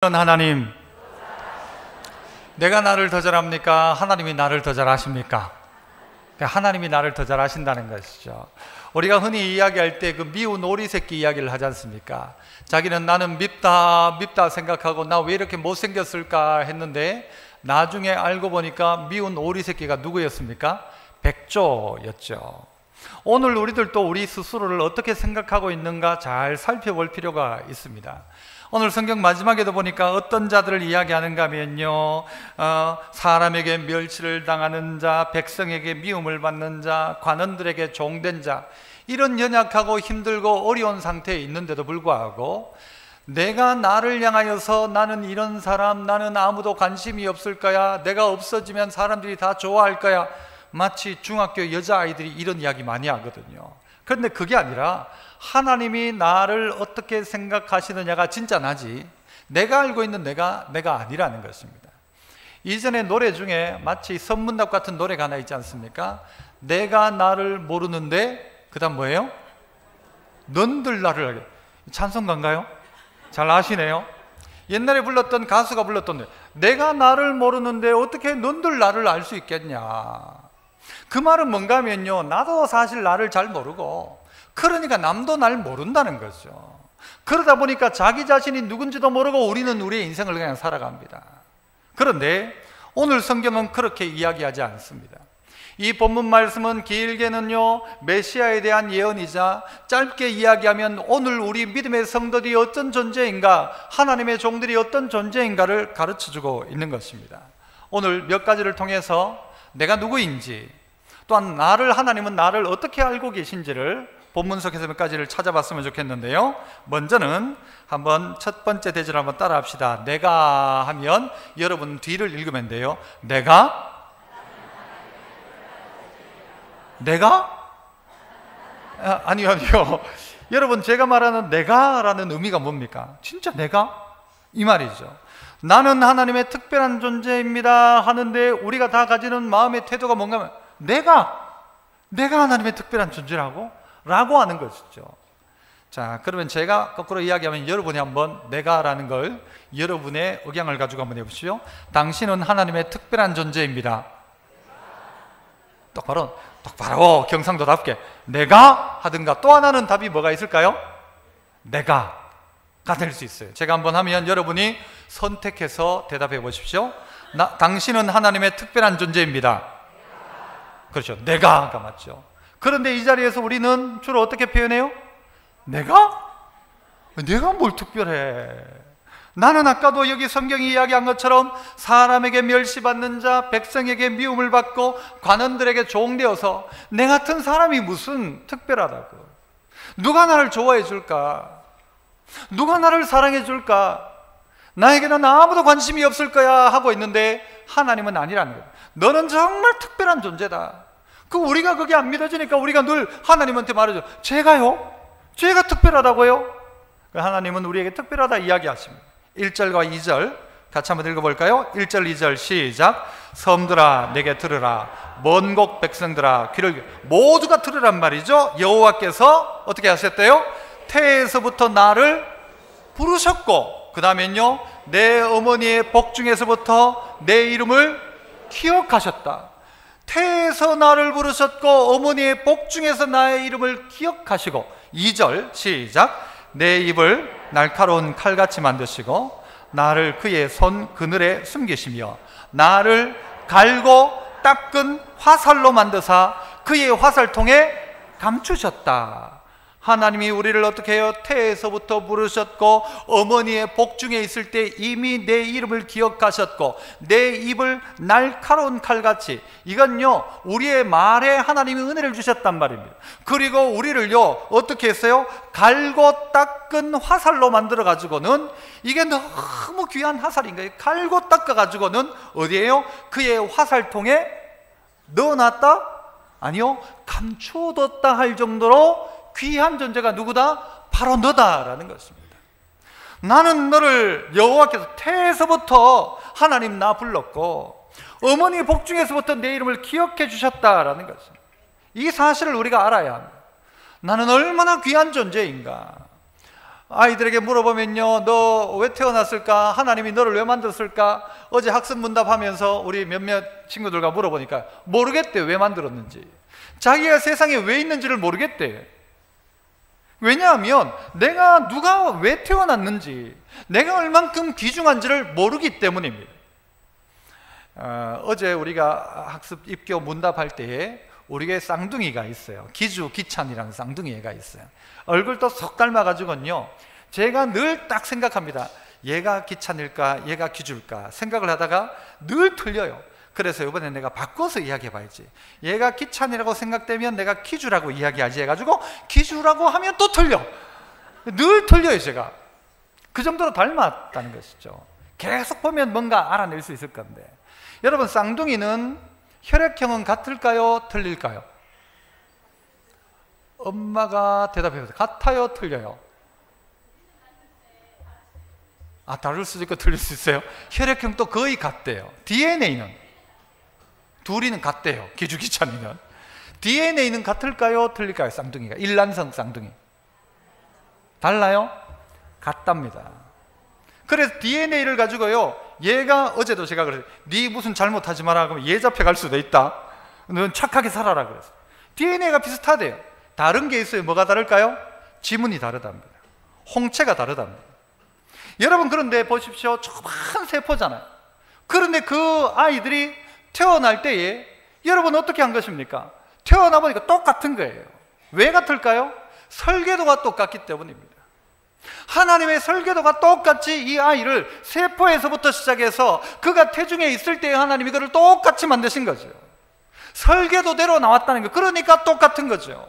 하나님, 내가 나를 더 잘합니까? 하나님이 나를 더 잘하십니까? 하나님이 나를 더 잘하신다는 것이죠. 우리가 흔히 이야기할 때 그 미운 오리 새끼 이야기를 하지 않습니까? 자기는 나는 밉다 생각하고 나 왜 이렇게 못생겼을까 했는데 나중에 알고 보니까 미운 오리 새끼가 누구였습니까? 백조였죠. 오늘 우리들도 우리 스스로를 어떻게 생각하고 있는가 잘 살펴볼 필요가 있습니다. 오늘 성경 마지막에도 보니까 어떤 자들을 이야기하는가 하면요, 사람에게 멸시를 당하는 자, 백성에게 미움을 받는 자, 관원들에게 종된 자, 이런 연약하고 힘들고 어려운 상태에 있는데도 불구하고 내가 나를 향하여서 나는 이런 사람, 나는 아무도 관심이 없을 거야, 내가 없어지면 사람들이 다 좋아할 거야, 마치 중학교 여자아이들이 이런 이야기 많이 하거든요. 그런데 그게 아니라 하나님이 나를 어떻게 생각하시느냐가 진짜 나지, 내가 알고 있는 내가 아니라는 것입니다. 이전에 노래 중에 마치 선문답 같은 노래가 하나 있지 않습니까? 내가 나를 모르는데 그 다음 뭐예요? 넌들 나를 알게. 찬송가인가요? 잘 아시네요. 옛날에 불렀던 가수가 불렀던 노래. 내가 나를 모르는데 어떻게 넌들 나를 알 수 있겠냐. 그 말은 뭔가 하면요, 나도 사실 나를 잘 모르고 그러니까 남도 날 모른다는 거죠. 그러다 보니까 자기 자신이 누군지도 모르고 우리는 우리의 인생을 그냥 살아갑니다. 그런데 오늘 성경은 그렇게 이야기하지 않습니다. 이 본문 말씀은 길게는요 메시아에 대한 예언이자 짧게 이야기하면 오늘 우리 믿음의 성도들이 어떤 존재인가, 하나님의 종들이 어떤 존재인가를 가르쳐주고 있는 것입니다. 오늘 몇 가지를 통해서 내가 누구인지, 또한 하나님은 나를 어떻게 알고 계신지를 본문 속에서 몇 가지를 찾아봤으면 좋겠는데요, 먼저는 한번 첫 번째 대지를 한번 따라 합시다. 내가 하면 여러분 뒤를 읽으면 돼요. 내가? 아니요. 여러분, 제가 말하는 내가라는 의미가 뭡니까? 진짜 내가? 이 말이죠. 나는 하나님의 특별한 존재입니다 하는데 우리가 다 가지는 마음의 태도가 뭔가 하면 내가 하나님의 특별한 존재라고? 라고 하는 것이죠. 자, 그러면 제가 거꾸로 이야기하면 여러분이 한번 내가라는 걸 여러분의 억양을 가지고 한번 해보시죠. 당신은 하나님의 특별한 존재입니다. 똑바로 경상도답게 내가 하든가. 또 하나는 답이 뭐가 있을까요? 내가가 될 수 있어요. 제가 한번 하면 여러분이 선택해서 대답해 보십시오. 당신은 하나님의 특별한 존재입니다. 그렇죠, 내가가 맞죠. 그런데 이 자리에서 우리는 주로 어떻게 표현해요? 내가 뭘 특별해? 나는 아까도 여기 성경이 이야기한 것처럼 사람에게 멸시받는 자, 백성에게 미움을 받고 관원들에게 종되어서 내 같은 사람이 무슨 특별하다고. 누가 나를 좋아해 줄까? 누가 나를 사랑해 줄까? 나에게는 아무도 관심이 없을 거야 하고 있는데 하나님은 아니라는 거예요. 너는 정말 특별한 존재다. 우리가 그게 안 믿어지니까 우리가 늘 하나님한테 말하죠. 제가요? 제가 특별하다고요? 하나님은 우리에게 특별하다 이야기하십니다. 1절과 2절 같이 한번 읽어볼까요? 1절 2절 시작. 섬들아 내게 들으라, 먼 곳 백성들아 귀를 모두가 들으란 말이죠. 여호와께서 어떻게 하셨대요? 태에서부터 나를 부르셨고, 그 다음엔요 내 어머니의 복 중에서부터 내 이름을 기억하셨다. 태에서 나를 부르셨고 어머니의 복 중에서 나의 이름을 기억하시고, 2절 시작. 내 입을 날카로운 칼같이 만드시고 나를 그의 손 그늘에 숨기시며 나를 갈고 닦은 화살로 만드사 그의 화살통에 감추셨다. 하나님이 우리를 어떻게 해요? 태에서부터 부르셨고 어머니의 복 중에 있을 때 이미 내 이름을 기억하셨고 내 입을 날카로운 칼같이, 이건요 우리의 말에 하나님이 은혜를 주셨단 말입니다. 그리고 우리를요 어떻게 했어요? 갈고 닦은 화살로 만들어 가지고는, 이게 너무 귀한 화살인 거예요. 갈고 닦아 가지고는 어디에요? 그의 화살통에 넣어놨다? 아니요, 감추어뒀다 할 정도로 귀한 존재가 누구다? 바로 너다라는 것입니다. 나는 너를 여호와께서 태에서부터 하나님 나 불렀고 어머니 복 중에서부터 내 이름을 기억해 주셨다라는 것입니다. 이 사실을 우리가 알아야 합니다. 나는 얼마나 귀한 존재인가. 아이들에게 물어보면요, 너 왜 태어났을까? 하나님이 너를 왜 만들었을까? 어제 학습 문답하면서 우리 몇몇 친구들과 물어보니까 모르겠대. 왜 만들었는지. 자기가 세상에 왜 있는지를 모르겠대. 왜냐하면 내가 누가 왜 태어났는지, 내가 얼만큼 귀중한지를 모르기 때문입니다. 어제 우리가 학습 입교 문답할 때에 우리에게 쌍둥이가 있어요. 기주, 기찬이라는 쌍둥이가 있어요. 얼굴도 속 닮아가지고요, 제가 늘 딱 생각합니다. 얘가 기찬일까 얘가 기주일까 생각을 하다가 늘 틀려요. 그래서 이번에 내가 바꿔서 이야기해봐야지. 얘가 기찬이라고 생각되면 내가 기주라고 이야기하지 해가지고 기주라고 하면 또 틀려. 늘 틀려요. 제가 그 정도로 닮았다는 것이죠. 계속 보면 뭔가 알아낼 수 있을 건데, 여러분, 쌍둥이는 혈액형은 같을까요? 틀릴까요? 엄마가 대답해보세요. 같아요? 틀려요? 다를 수도 있고 틀릴 수 있어요. 혈액형도 거의 같대요. DNA는 둘이는 같대요. 기주기찬이는. DNA는 같을까요? 틀릴까요? 쌍둥이가. 일란성 쌍둥이 달라요? 같답니다. 그래서 DNA를 가지고요, 얘가 어제도 제가 그랬어요. 네 무슨 잘못하지 마라 그러면 얘 잡혀갈 수도 있다. 넌 착하게 살아라 그랬어요. DNA가 비슷하대요. 다른 게 있어요. 뭐가 다를까요? 지문이 다르답니다. 홍채가 다르답니다. 여러분, 그런데 보십시오. 조그만 세포잖아요. 그런데 그 아이들이 태어날 때에 여러분 어떻게 한 것입니까? 태어나 보니까 똑같은 거예요. 왜 같을까요? 설계도가 똑같기 때문입니다. 하나님의 설계도가 똑같이 이 아이를 세포에서부터 시작해서 그가 태중에 있을 때 하나님이 그를 똑같이 만드신 거죠. 설계도대로 나왔다는 거. 그러니까 똑같은 거죠.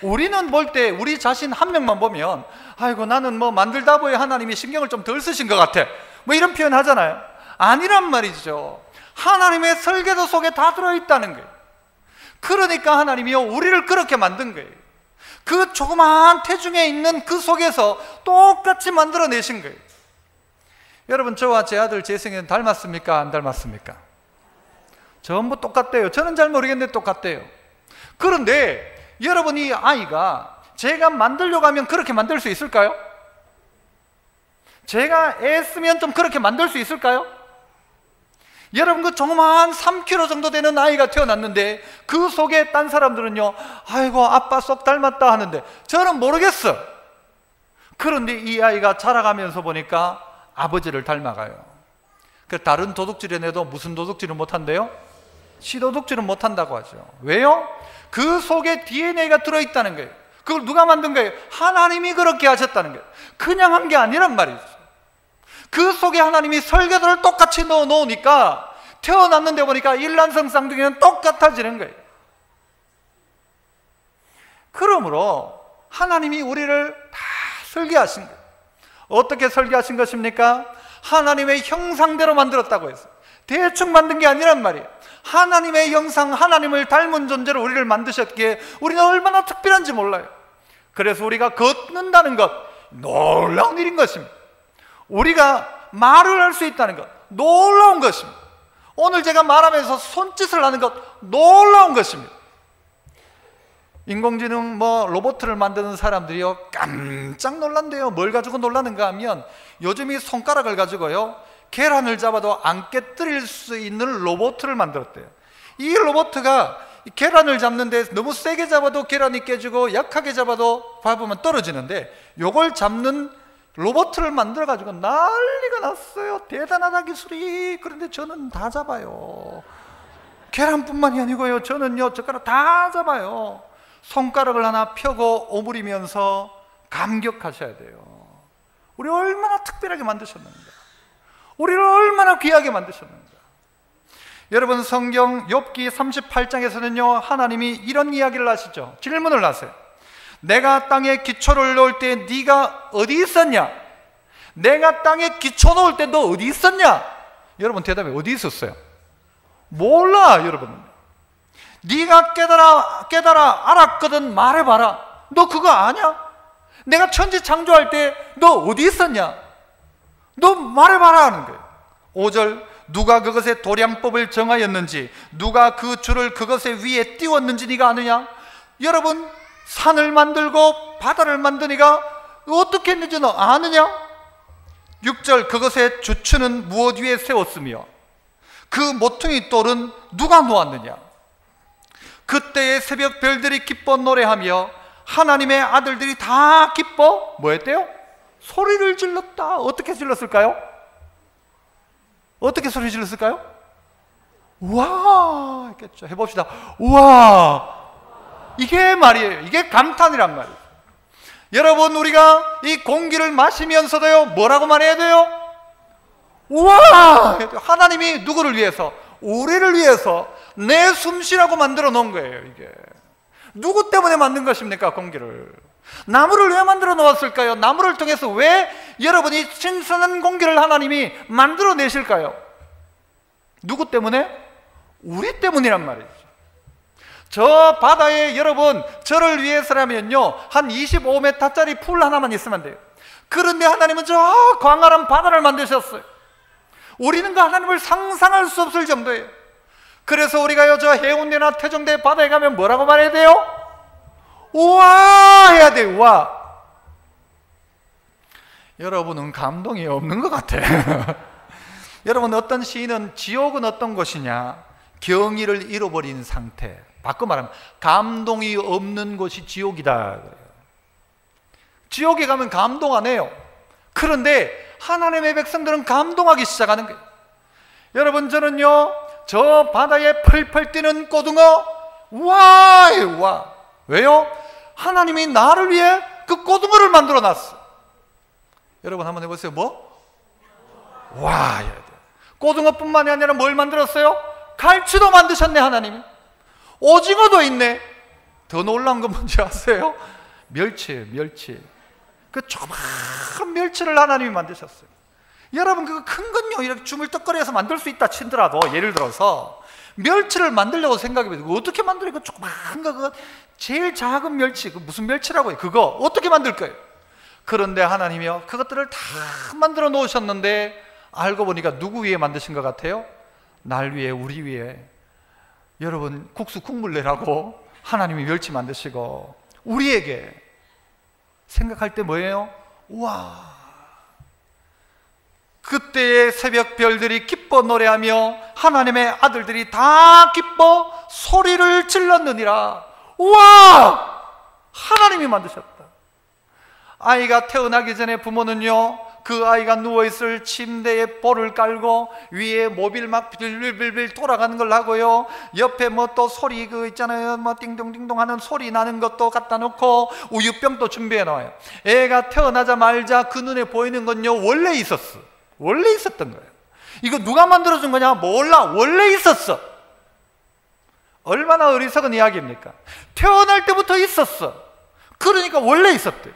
우리는 볼 때 우리 자신 한 명만 보면 아이고 나는 뭐 만들다 보니 하나님이 신경을 좀 덜 쓰신 것 같아, 뭐 이런 표현 하잖아요. 아니란 말이죠. 하나님의 설계도 속에 다 들어있다는 거예요. 그러니까 하나님이요, 우리를 그렇게 만든 거예요. 그 조그마한 태중에 있는 그 속에서 똑같이 만들어내신 거예요. 여러분, 저와 제 아들 재승이는 닮았습니까? 안 닮았습니까? 전부 똑같대요. 저는 잘 모르겠는데 똑같대요. 그런데 여러분, 이 아이가 제가 만들려고 하면 그렇게 만들 수 있을까요? 제가 애쓰면 좀 그렇게 만들 수 있을까요? 여러분, 그 조그마한 3kg 정도 되는 아이가 태어났는데 그 속에 딴 사람들은요, 아이고 아빠 쏙 닮았다 하는데 저는 모르겠어. 그런데 이 아이가 자라가면서 보니까 아버지를 닮아가요. 그 다른 도둑질을 해도 무슨 도둑질을 못한대요? 시도둑질은 못한다고 하죠. 왜요? 그 속에 DNA가 들어있다는 거예요. 그걸 누가 만든 거예요? 하나님이 그렇게 하셨다는 거예요. 그냥 한 게 아니란 말이죠. 그 속에 하나님이 설계도를 똑같이 넣어 놓으니까 태어났는데 보니까 일란성 쌍둥이는 똑같아지는 거예요. 그러므로 하나님이 우리를 다 설계하신 거예요. 어떻게 설계하신 것입니까? 하나님의 형상대로 만들었다고 했어요. 대충 만든 게 아니란 말이에요. 하나님의 형상, 하나님을 닮은 존재로 우리를 만드셨기에 우리는 얼마나 특별한지 몰라요. 그래서 우리가 걷는다는 것, 놀라운 일인 것입니다. 우리가 말을 할 수 있다는 것, 놀라운 것입니다. 오늘 제가 말하면서 손짓을 하는 것, 놀라운 것입니다. 인공지능 로봇을 만드는 사람들이요, 깜짝 놀란대요. 뭘 가지고 놀라는가 하면 요즘 이 손가락을 가지고요, 계란을 잡아도 안 깨뜨릴 수 있는 로봇을 만들었대요. 이 로봇가 계란을 잡는데 너무 세게 잡아도 계란이 깨지고 약하게 잡아도 밟으면 떨어지는데, 요걸 잡는 로봇을 만들어 가지고 난리가 났어요. 대단하다 기술이. 그런데 저는 다 잡아요. 계란뿐만이 아니고요, 저는요 젓가락 다 잡아요. 손가락을 하나 펴고 오므리면서 감격하셔야 돼요. 우리 얼마나 특별하게 만드셨는가, 우리를 얼마나 귀하게 만드셨는가. 여러분, 성경 욥기 38장에서는요 하나님이 이런 이야기를 하시죠. 질문을 하세요. 내가 땅에 기초를 놓을 때 네가 어디 있었냐? 내가 땅에 기초 놓을 때 너 어디 있었냐? 여러분 대답해. 어디 있었어요? 몰라. 여러분, 네가 깨달아 알았거든 말해봐라. 너 그거 아냐? 내가 천지 창조할 때 너 어디 있었냐? 너 말해봐라 하는 거예요. 5절, 누가 그것의 도량법을 정하였는지, 누가 그 줄을 그것의 위에 띄웠는지 네가 아느냐? 여러분, 산을 만들고 바다를 만드니가 어떻게 했는지 너 아느냐? 6절 그것의 주추는 무엇 위에 세웠으며 그 모퉁이 돌은 누가 놓았느냐? 그때의 새벽 별들이 기뻐 노래하며 하나님의 아들들이 다 기뻐 뭐 했대요? 소리를 질렀다. 어떻게 질렀을까요? 어떻게 소리 질렀을까요? 우와 했겠죠. 해봅시다. 우와. 이게 말이에요. 이게 감탄이란 말이에요. 여러분, 우리가 이 공기를 마시면서도요 뭐라고 말해야 돼요? 우와. 하나님이 누구를 위해서? 우리를 위해서 내 숨쉬라고 만들어 놓은 거예요. 이게 누구 때문에 만든 것입니까? 공기를. 나무를 왜 만들어 놓았을까요? 나무를 통해서 왜 여러분이 신선한 공기를 하나님이 만들어 내실까요? 누구 때문에? 우리 때문이란 말이죠. 저 바다에 여러분 저를 위해서라면요 한 25m짜리 풀 하나만 있으면 돼요. 그런데 하나님은 저 광활한 바다를 만드셨어요. 우리는 그 하나님을 상상할 수 없을 정도예요. 그래서 우리가요 저 해운대나 태종대 바다에 가면 뭐라고 말해야 돼요? 우와 해야 돼요. 우와. 여러분은 감동이 없는 것 같아요. 여러분, 어떤 시인은 지옥은 어떤 곳이냐? 경의를 잃어버린 상태. 바꿔 말하면 감동이 없는 곳이 지옥이다. 지옥에 가면 감동 안 해요. 그런데 하나님의 백성들은 감동하기 시작하는 거예요. 여러분, 저는요 저 바다에 펄펄 뛰는 고등어 와! 와! 왜요? 하나님이 나를 위해 그 고등어를 만들어 놨어. 여러분 한번 해보세요. 뭐? 와! 해야 돼. 고등어뿐만이 아니라 뭘 만들었어요? 갈치도 만드셨네. 하나님이. 오징어도 있네. 더 놀라운 건 뭔지 아세요? 멸치. 그 조그만 멸치를 하나님이 만드셨어요. 여러분, 그거 큰 건요 이렇게 주물떡거려서 만들 수 있다 친더라도, 예를 들어서 멸치를 만들려고 생각해보세요. 어떻게 만들어요? 그 조그만 거, 그거 제일 작은 멸치, 그 무슨 멸치라고 해요? 그거 어떻게 만들 거예요? 그런데 하나님이요 그것들을 다 만들어 놓으셨는데 알고 보니까 누구 위해 만드신 것 같아요? 날 위해, 우리 위해. 여러분, 국수 국물 내라고 하나님이 멸치 만드시고 우리에게 생각할 때 뭐예요? 우와. 그때의 새벽 별들이 기뻐 노래하며 하나님의 아들들이 다 기뻐 소리를 질렀느니라. 우와! 하나님이 만드셨다. 아이가 태어나기 전에 부모는요 그 아이가 누워있을 침대에 볼을 깔고 위에 모빌 막 빌빌빌 돌아가는 걸 하고요, 옆에 뭐 또 소리 그 있잖아요, 뭐 띵동띵동 하는 소리 나는 것도 갖다 놓고 우유병도 준비해 놓아요. 애가 태어나자마자 그 눈에 보이는 건요 원래 있었어. 원래 있었던 거예요. 이거 누가 만들어준 거냐? 몰라. 원래 있었어. 얼마나 어리석은 이야기입니까? 태어날 때부터 있었어. 그러니까 원래 있었대.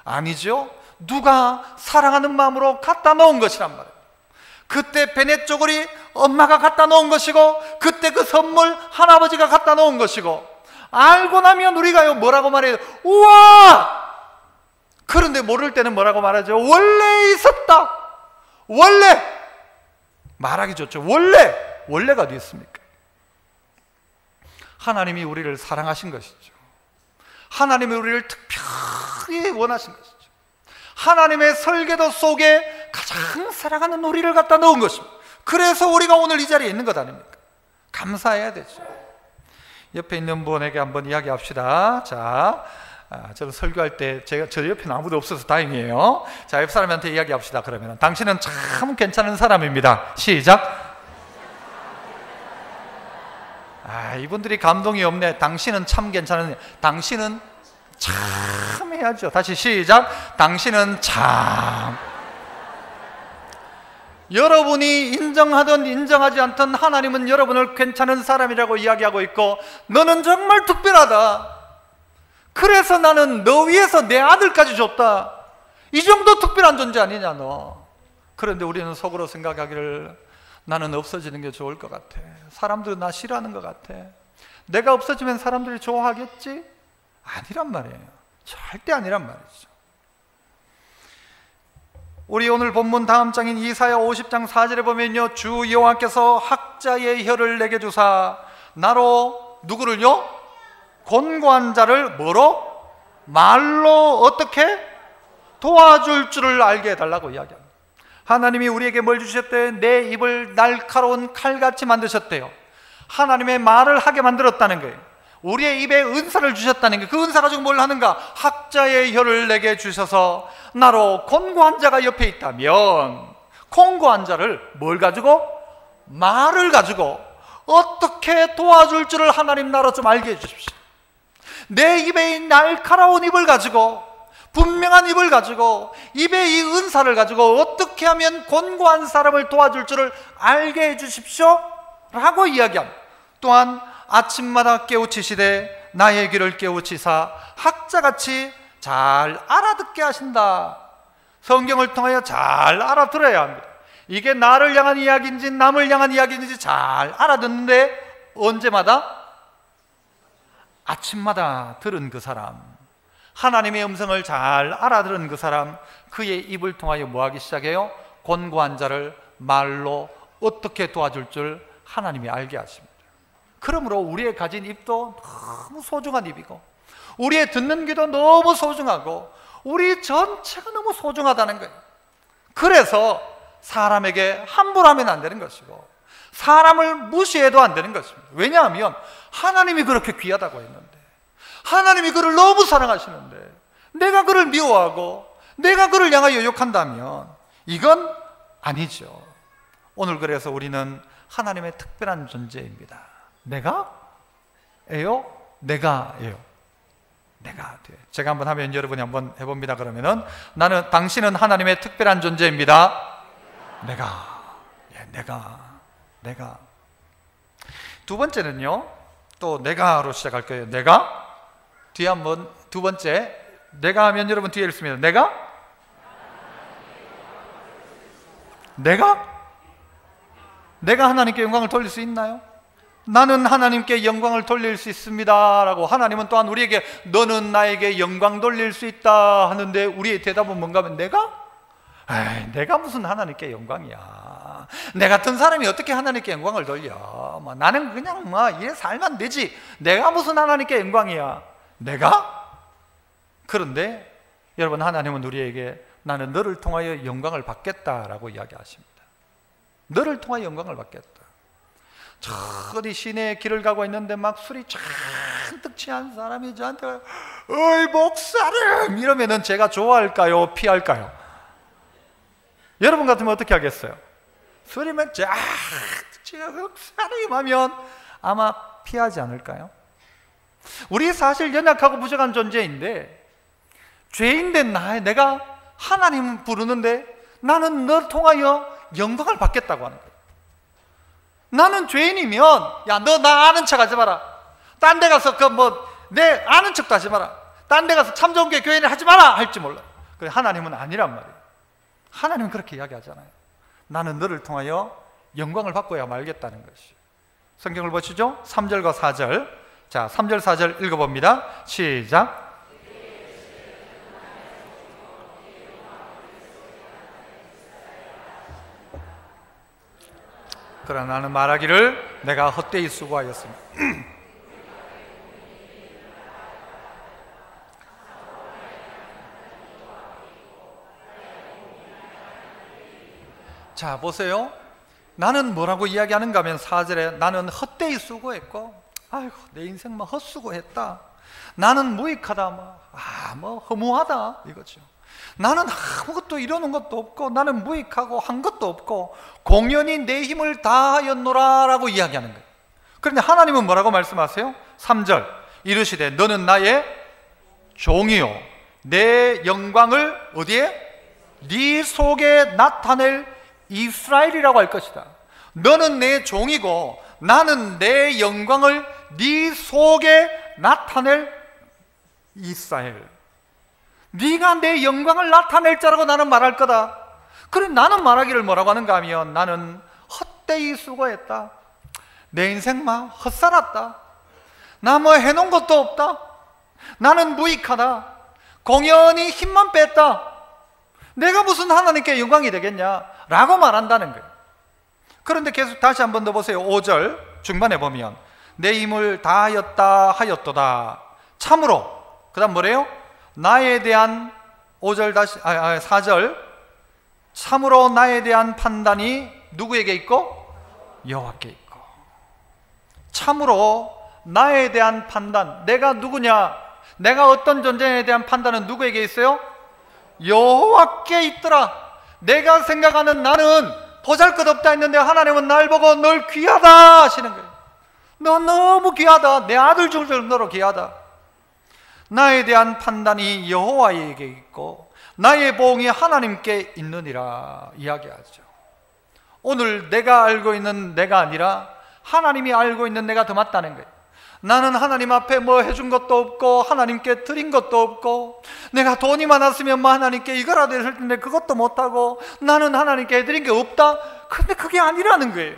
아니죠. 누가 사랑하는 마음으로 갖다 놓은 것이란 말이에요. 그때 베네 쪼그리 엄마가 갖다 놓은 것이고, 그때 그 선물 할아버지가 갖다 놓은 것이고, 알고 나면 우리가요 뭐라고 말해요? 우와! 그런데 모를 때는 뭐라고 말하죠? 원래 있었다. 원래! 말하기 좋죠. 원래가 어디 있습니까? 하나님이 우리를 사랑하신 것이죠. 하나님이 우리를 특별히 원하신 것이죠. 하나님의 설계도 속에 가장 사랑하는 우리를 갖다 넣은 것입니다. 그래서 우리가 오늘 이 자리에 있는 것 아닙니까? 감사해야 되죠. 옆에 있는 분에게 한번 이야기합시다. 자, 저는 설교할 때 저 옆에는 아무도 없어서 다행이에요. 자, 옆 사람한테 이야기합시다. 그러면 당신은 참 괜찮은 사람입니다. 시작. 이분들이 감동이 없네. 당신은 참 괜찮은, 당신은 참 해야죠. 다시 시작. 당신은 참. 여러분이 인정하든 인정하지 않든 하나님은 여러분을 괜찮은 사람이라고 이야기하고 있고, 너는 정말 특별하다. 그래서 나는 너 위해서 내 아들까지 줬다. 이 정도 특별한 존재 아니냐 너. 그런데 우리는 속으로 생각하기를, 나는 없어지는 게 좋을 것 같아. 사람들은 나 싫어하는 것 같아. 내가 없어지면 사람들이 좋아하겠지? 아니란 말이에요. 절대 아니란 말이죠. 우리 오늘 본문 다음 장인 이사야 50장 4절에 보면요, 주 여호와께서 학자의 혀를 내게 주사 나로 누구를요? 곤고한 자를 뭐로? 말로 어떻게? 도와줄 줄을 알게 해달라고 이야기합니다. 하나님이 우리에게 뭘 주셨대요? 내 입을 날카로운 칼같이 만드셨대요. 하나님의 말을 하게 만들었다는 거예요. 우리의 입에 은사를 주셨다는 거예요. 그 은사 가지고 뭘 하는가? 학자의 혀를 내게 주셔서 나로 곤고한 자가 옆에 있다면, 곤고한 자를 뭘 가지고? 말을 가지고 어떻게 도와줄 줄을 하나님 나로 좀 알게 해주십시오. 내 입에 이 날카로운 입을 가지고, 분명한 입을 가지고, 입에 이 은사를 가지고 어떻게 하면 곤고한 사람을 도와줄 줄을 알게 해주십시오 라고 이야기합니다. 또한 아침마다 깨우치시되 나의 귀를 깨우치사 학자같이 잘 알아듣게 하신다. 성경을 통하여 잘 알아들어야 합니다. 이게 나를 향한 이야기인지 남을 향한 이야기인지 잘 알아듣는데, 언제마다? 아침마다 들은 그 사람, 하나님의 음성을 잘 알아들은 그 사람, 그의 입을 통하여 뭐하기 시작해요? 곤고한 자를 말로 어떻게 도와줄 줄 하나님이 알게 하십니다. 그러므로 우리의 가진 입도 너무 소중한 입이고, 우리의 듣는 귀도 너무 소중하고, 우리 전체가 너무 소중하다는 거예요. 그래서 사람에게 함부로 하면 안 되는 것이고, 사람을 무시해도 안 되는 것입니다. 왜냐하면 하나님이 그렇게 귀하다고 했는데, 하나님이 그를 너무 사랑하시는데 내가 그를 미워하고 내가 그를 향하여 욕한다면 이건 아니죠. 오늘 그래서 우리는 하나님의 특별한 존재입니다. 내가예요? 내가예요. 내가 돼요. 제가 한번 하면 여러분이 한번 해봅니다. 그러면은 당신은 하나님의 특별한 존재입니다. 내가. 두 번째는요, 또 내가로 시작할 거예요. 내가. 뒤에 한번, 두 번째, 내가 하면 여러분 뒤에 읽습니다. 내가 하나님께 영광을 돌릴 수 있나요? 나는 하나님께 영광을 돌릴 수 있습니다 라고 하나님은 또한 우리에게 너는 나에게 영광 돌릴 수 있다 하는데, 우리의 대답은 뭔가 하면 내가 무슨 하나님께 영광이야. 내 같은 사람이 어떻게 하나님께 영광을 돌려. 나는 그냥 이래 살면 되지. 내가 무슨 하나님께 영광이야. 그런데 여러분, 하나님은 우리에게 나는 너를 통하여 영광을 받겠다라고 이야기하십니다. 너를 통하여 영광을 받겠다. 저 어디 시내에 길을 가고 있는데 막 술이 잔뜩 취한 사람이 저한테 어이 목사님 이러면은 제가 좋아할까요? 피할까요? 여러분 같으면 어떻게 하겠어요? 술이면 잔뜩 취한 목사님 하면 아마 피하지 않을까요? 우리 사실 연약하고 부족한 존재인데, 죄인된 내가 하나님 부르는데 나는 너 통하여 영광을 받겠다고 하는 거예요. 나는 죄인이면 야, 너 나 아는 척 하지 마라. 딴 데 가서 내 아는 척도 하지 마라. 딴 데 가서 참 좋은 게 교회는 하지 마라 할지 몰라. 그래, 하나님은 아니란 말이에요. 하나님은 그렇게 이야기하잖아요. 나는 너를 통하여 영광을 받고야 말겠다는 것이. 성경을 보시죠. 3절과 4절. 자, 3절 4절 읽어봅니다. 시작. 그러나 나는 말하기를 내가 헛되이 수고하였습니다. 자, 보세요. 나는 뭐라고 이야기하는가 하면 4절에 나는 헛되이 수고했고, 아이고 내 인생만 헛수고했다. 나는 무익하다, 허무하다 이거죠. 나는 아무것도 이루는 것도 없고 나는 무익하고 한 것도 없고 공연히 내 힘을 다하였노라 라고 이야기하는 거예요. 그런데 하나님은 뭐라고 말씀하세요? 3절 이르시되 너는 나의 종이요 내 영광을 어디에? 네 속에 나타낼 이스라엘이라고 할 것이다. 너는 내 종이고 나는 내 영광을 네 속에 나타낼 이스라엘. 네가 내 영광을 나타낼 자라고 나는 말할 거다. 그래, 나는 말하기를 뭐라고 하는가 하면 나는 헛되이 수고했다. 내 인생만 헛살았다. 나 해놓은 것도 없다. 나는 무익하다. 공연히 힘만 뺐다. 내가 무슨 하나님께 영광이 되겠냐 라고 말한다는 거예요. 그런데 계속 다시 한 번 더 보세요. 5절 중반에 보면 내 힘을 다하였다 하였도다. 참으로 그 다음 뭐래요? 나에 대한 5절 다시 4절 참으로 나에 대한 판단이 누구에게 있고? 여호와께 있고. 참으로 나에 대한 판단, 내가 누구냐, 내가 어떤 존재에 대한 판단은 누구에게 있어요? 여호와께 있더라. 내가 생각하는 나는 보잘것없다 했는데 하나님은 날 보고 널 귀하다 하시는 거예요. 너 너무 귀하다. 내 아들 줄 정도로 귀하다. 나에 대한 판단이 여호와에게 있고 나의 보응이 하나님께 있느니라 이야기하죠. 오늘 내가 알고 있는 내가 아니라 하나님이 알고 있는 내가 더 맞다는 거예요. 나는 하나님 앞에 뭐 해준 것도 없고 하나님께 드린 것도 없고, 내가 돈이 많았으면 뭐 하나님께 이거라도 했을 텐데 그것도 못하고, 나는 하나님께 해드린 게 없다? 근데 그게 아니라는 거예요.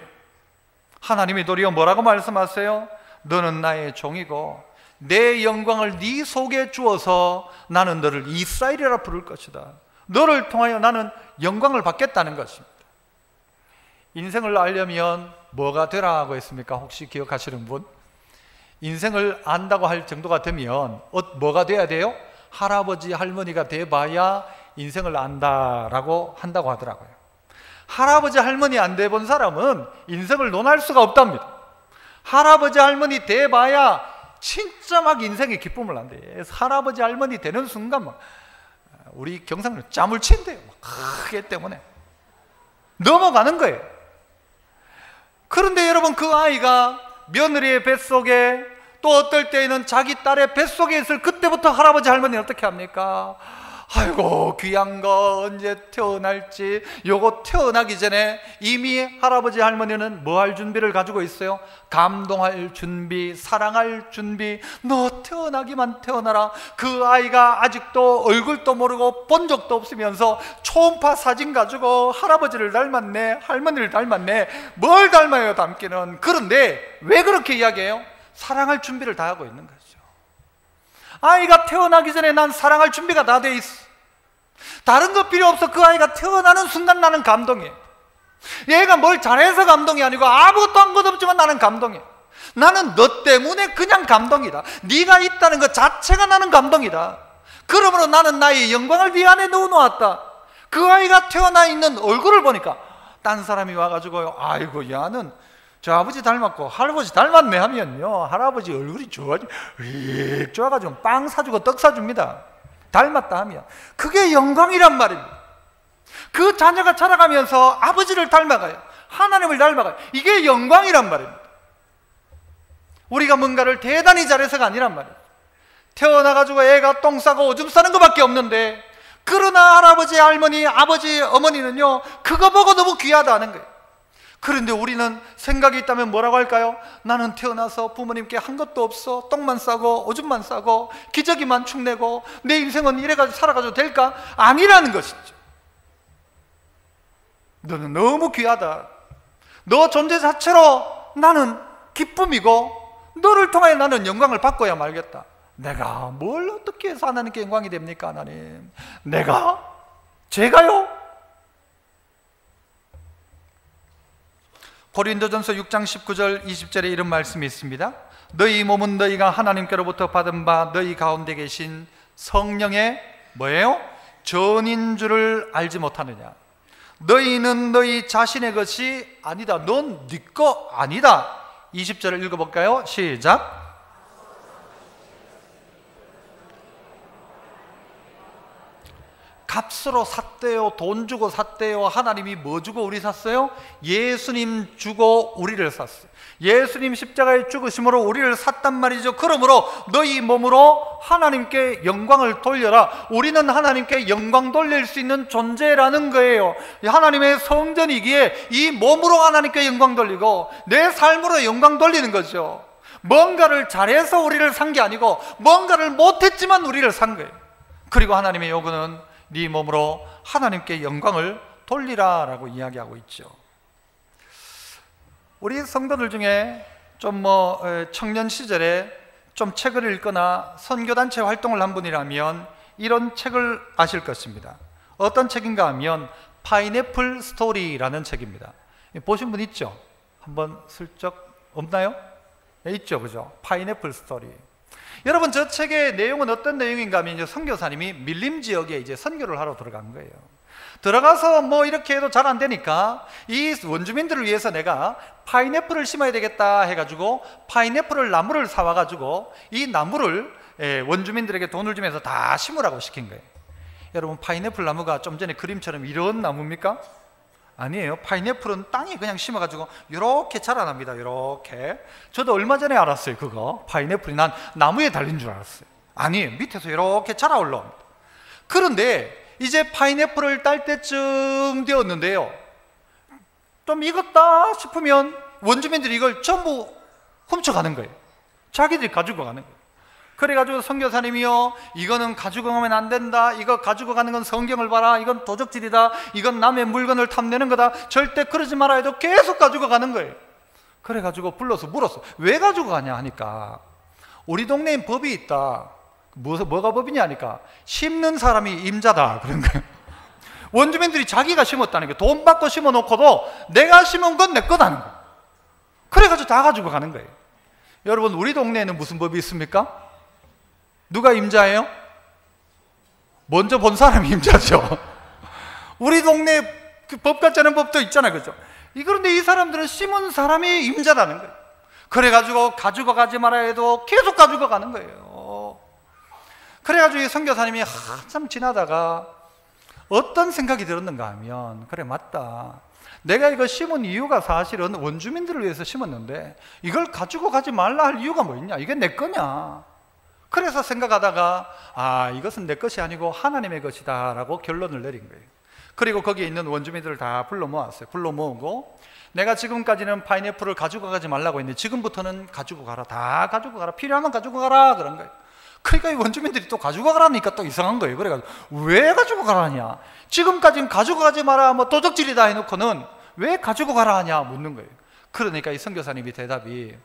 하나님이 도리어 뭐라고 말씀하세요? 너는 나의 종이고 내 영광을 네 속에 주어서 나는 너를 이스라엘이라 부를 것이다. 너를 통하여 나는 영광을 받겠다는 것입니다. 인생을 알려면 뭐가 되라고 했습니까? 혹시 기억하시는 분? 인생을 안다고 할 정도가 되면 뭐가 돼야 돼요? 할아버지 할머니가 돼봐야 인생을 안다라고 한다고 하더라고요. 할아버지 할머니 안 돼본 사람은 인생을 논할 수가 없답니다. 할아버지 할머니 돼봐야 진짜 막 인생의 기쁨을 안대. 할아버지 할머니 되는 순간 막 우리 경상도 짬을 친대요. 크게 때문에 넘어가는 거예요. 그런데 여러분, 그 아이가 며느리의 뱃속에, 또 어떨 때에는 자기 딸의 뱃속에 있을 그때부터 할아버지 할머니는 어떻게 합니까? 아이고 귀한 거 언제 태어날지. 요거 태어나기 전에 이미 할아버지 할머니는 뭐 할 준비를 가지고 있어요? 감동할 준비, 사랑할 준비. 너 태어나기만 태어나라. 그 아이가 아직도 얼굴도 모르고 본 적도 없으면서 초음파 사진 가지고 할아버지를 닮았네, 할머니를 닮았네. 뭘 닮아요 닮기는. 그런데 왜 그렇게 이야기해요? 사랑할 준비를 다 하고 있는 거죠. 아이가 태어나기 전에 난 사랑할 준비가 다 돼 있어. 다른 거 필요 없어. 그 아이가 태어나는 순간 나는 감동해. 얘가 뭘 잘해서 감동이 아니고 아무것도 한 것 없지만 나는 감동해. 나는 너 때문에 그냥 감동이다. 네가 있다는 것 자체가 나는 감동이다. 그러므로 나는 나의 영광을 네 안에 넣어놓았다. 그 아이가 태어나 있는 얼굴을 보니까 딴 사람이 와가지고 아이고 야는 저 아버지 닮았고 할아버지 닮았네 하면요, 할아버지 얼굴이 좋아가지고 빵 사주고 떡 사줍니다. 닮았다 하면 그게 영광이란 말입니다. 그 자녀가 자라가면서 아버지를 닮아가요, 하나님을 닮아가요. 이게 영광이란 말입니다. 우리가 뭔가를 대단히 잘해서가 아니란 말이에요. 태어나가지고 애가 똥 싸고 오줌 싸는 것밖에 없는데, 그러나 할아버지 할머니 아버지 어머니는요 그거 보고 너무 귀하다 하는 거예요. 그런데 우리는 생각이 있다면 뭐라고 할까요? 나는 태어나서 부모님께 한 것도 없어. 똥만 싸고 오줌만 싸고 기저귀만 축내고 내 인생은 이래가지고 살아가지고 될까? 아니라는 것이죠. 너는 너무 귀하다. 너 존재 자체로 나는 기쁨이고 너를 통하여 나는 영광을 받고야 말겠다. 내가 뭘 어떻게 해서 하나님께 영광이 됩니까? 하나님, 제가요? 고린도전서 6장 19절 20절에 이런 말씀이 있습니다. 너희 몸은 너희가 하나님께로부터 받은 바 너희 가운데 계신 성령의 뭐예요? 전인 줄을 알지 못하느냐. 너희는 너희 자신의 것이 아니다. 넌 네 거 아니다. 20절을 읽어볼까요? 시작. 값으로 샀대요. 돈 주고 샀대요. 하나님이 뭐 주고 우리 샀어요? 예수님 주고 우리를 샀어요. 예수님 십자가에 죽으심으로 우리를 샀단 말이죠. 그러므로 너희 몸으로 하나님께 영광을 돌려라. 우리는 하나님께 영광 돌릴 수 있는 존재라는 거예요. 하나님의 성전이기에 이 몸으로 하나님께 영광 돌리고 내 삶으로 영광 돌리는 거죠. 뭔가를 잘해서 우리를 산 게 아니고 뭔가를 못했지만 우리를 산 거예요. 그리고 하나님의 요구는 네 몸으로 하나님께 영광을 돌리라 라고 이야기하고 있죠. 우리 성도들 중에 좀 청년 시절에 좀 책을 읽거나 선교단체 활동을 한 분이라면 이런 책을 아실 것입니다. 어떤 책인가 하면 파인애플 스토리라는 책입니다. 보신 분 있죠? 한번 슬쩍 없나요? 네, 있죠, 그죠? 파인애플 스토리. 여러분, 저 책의 내용은 어떤 내용인가 하면 이제 선교사님이 밀림 지역에 이제 선교를 하러 들어간 거예요. 들어가서 뭐 이렇게 해도 잘 안 되니까 이 원주민들을 위해서 내가 파인애플을 심어야 되겠다 해가지고 파인애플을 나무를 사와가지고 이 나무를 원주민들에게 돈을 주면서 다 심으라고 시킨 거예요. 여러분, 파인애플 나무가 좀 전에 그림처럼 이런 나무입니까? 아니에요. 파인애플은 땅에 그냥 심어가지고 이렇게 자라납니다. 이렇게. 저도 얼마 전에 알았어요. 그거 파인애플이 난 나무에 달린 줄 알았어요. 아니에요. 밑에서 이렇게 자라 올라옵니다. 그런데 이제 파인애플을 딸 때쯤 되었는데요, 좀 익었다 싶으면 원주민들이 이걸 전부 훔쳐가는 거예요. 자기들이 가지고 가는 거예요. 그래가지고 선교사님이요, 이거는 가지고 가면 안 된다, 이거 가지고 가는 건 성경을 봐라, 이건 도적질이다, 이건 남의 물건을 탐내는 거다, 절대 그러지 말아야 해도 계속 가지고 가는 거예요. 그래가지고 불러서 물었어. 왜 가지고 가냐 하니까 우리 동네엔 법이 있다. 뭐가 법이냐 하니까 심는 사람이 임자다 그런 거예요. 원주민들이 자기가 심었다는 게, 돈 받고 심어놓고도 내가 심은 건 내 거다는 거예요. 그래가지고 다 가지고 가는 거예요. 여러분, 우리 동네에는 무슨 법이 있습니까? 누가 임자예요? 먼저 본 사람이 임자죠. 우리 동네 그 법 같지 않은 법도 있잖아요, 그죠? 그런데 이 사람들은 심은 사람이 임자라는 거예요. 그래가지고 가지고 가지 말아야 해도 계속 가지고 가는 거예요. 그래가지고 이 선교사님이 한참 지나다가 어떤 생각이 들었는가 하면, 그래, 맞다, 내가 이거 심은 이유가 사실은 원주민들을 위해서 심었는데 이걸 가지고 가지 말라 할 이유가 뭐 있냐, 이게 내 거냐. 그래서 생각하다가 이것은 내 것이 아니고 하나님의 것이다 라고 결론을 내린 거예요. 그리고 거기에 있는 원주민들을 다 불러 모았어요. 불러 모으고, 내가 지금까지는 파인애플을 가지고 가지 말라고 했는데 지금부터는 가지고 가라, 다 가지고 가라, 필요하면 가지고 가라 그런 거예요. 그러니까 이 원주민들이 또 가지고 가라니까 또 이상한 거예요. 그래가지고 왜 가지고 가라냐, 지금까지는 가지고 가지 마라, 뭐 도적질이다 해놓고는 왜 가지고 가라 하냐 묻는 거예요. 그러니까 이 선교사님이 대답이,